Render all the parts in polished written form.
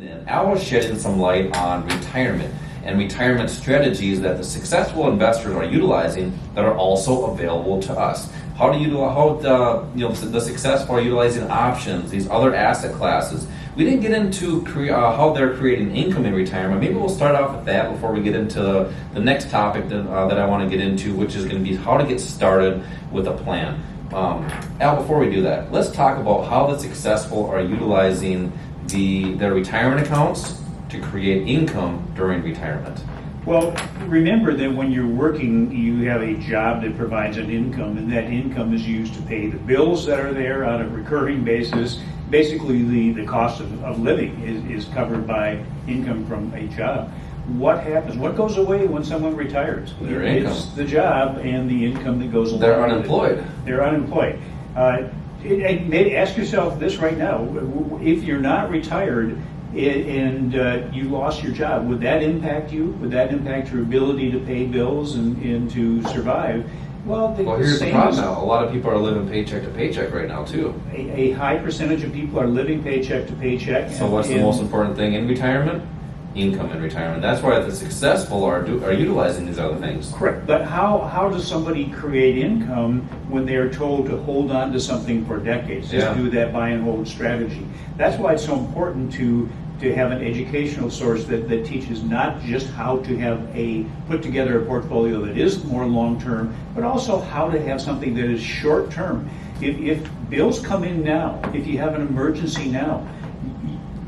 in, Al was shedding some light on retirement and retirement strategies that the successful investors are utilizing that are also available to us. How the successful are utilizing options, these other asset classes. We didn't get into how they're creating income in retirement. Maybe we'll start off with that before we get into the next topic that I want to get into, which is going to be how to get started with a plan. Al, before we do that, let's talk about how the successful are utilizing their retirement accounts to create income during retirement. Well, remember that when you're working, you have a job that provides an income, and that income is used to pay the bills that are there on a recurring basis. Basically, the cost of living is covered by income from a job. What happens? What goes away when someone retires? Their income. It's the job and the income that goes along. They're unemployed. They're unemployed. Maybe ask yourself this right now: if you're not retired and you lost your job, would that impact you? Would that impact your ability to pay bills and to survive? Well, here's the problem now. A lot of people are living paycheck to paycheck right now, too. A high percentage of people are living paycheck to paycheck. So what's the most important thing in retirement? Income in retirement. That's why the successful are utilizing these other things. Correct. But how does somebody create income when they are told to hold on to something for decades? Just do that buy and hold strategy. That's why it's so important to have an educational source that teaches not just how to put together a portfolio that is more long-term, but also how to have something that is short-term. If bills come in now, if you have an emergency now,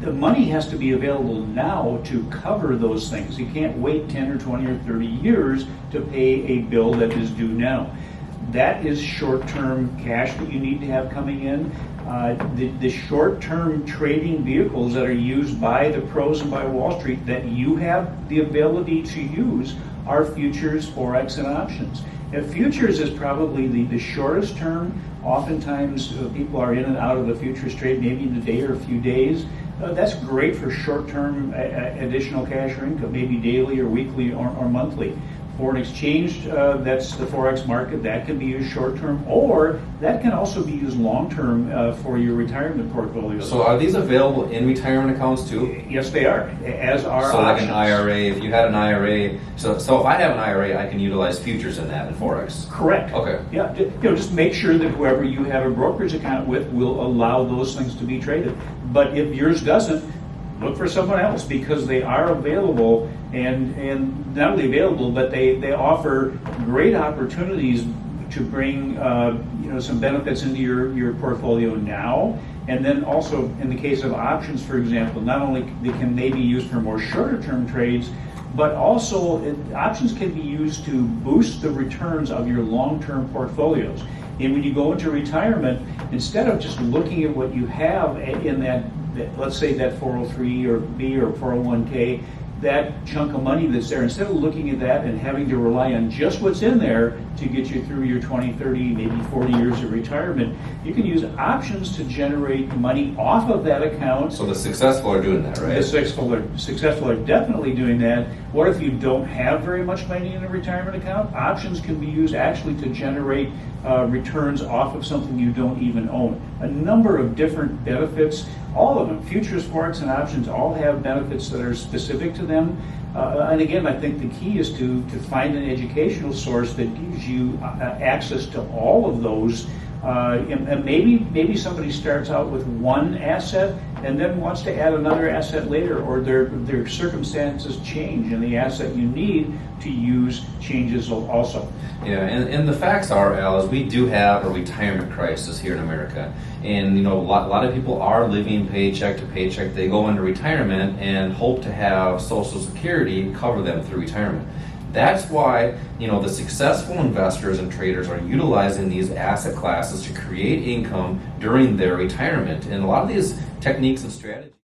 the money has to be available now to cover those things. You can't wait 10 or 20 or 30 years to pay a bill that is due now. That is short-term cash that you need to have coming in. The short-term trading vehicles that are used by the pros and by Wall Street that you have the ability to use are futures, forex, and options. And futures is probably the shortest term. Oftentimes people are in and out of the futures trade maybe in a day or a few days. That's great for short-term additional cash or income, maybe daily or weekly or monthly. Foreign exchange, that's the forex market, that can be used short-term, or that can also be used long-term for your retirement portfolio. So are these available in retirement accounts too? Yes, they are, as are so options. Like an IRA, if you had an IRA, so if I have an IRA, I can utilize futures in that in forex. Correct. Okay. Yeah, just make sure that whoever you have a brokerage account with will allow those things to be traded. But if yours doesn't, look for someone else, because they are available, and not only available, but they offer great opportunities to bring some benefits into your portfolio now. And then also in the case of options, for example, not only can they be used for more shorter term trades, but also options can be used to boost the returns of your long-term portfolios. And when you go into retirement, instead of just looking at what you have in that let's say that 403 or B or 401k, that chunk of money that's there, instead of looking at that and having to rely on just what's in there to get you through your 20, 30, maybe 40 years of retirement, you can use options to generate money off of that account. So the successful are doing that, right? The successful are definitely doing that. What if you don't have very much money in a retirement account? Options can be used actually to generate returns off of something you don't even own. A number of different benefits, all of them, futures, forex, and options, all have benefits that are specific to them. And again, I think the key is to find an educational source that gives you access to all of those. And maybe somebody starts out with one asset and then wants to add another asset later, or their circumstances change and the asset you need to use changes also. Yeah, and the facts are, Al, is we do have a retirement crisis here in America. And a lot of people are living paycheck to paycheck. They go into retirement and hope to have Social Security cover them through retirement. That's why, the successful investors and traders are utilizing these asset classes to create income during their retirement. And a lot of these techniques and strategies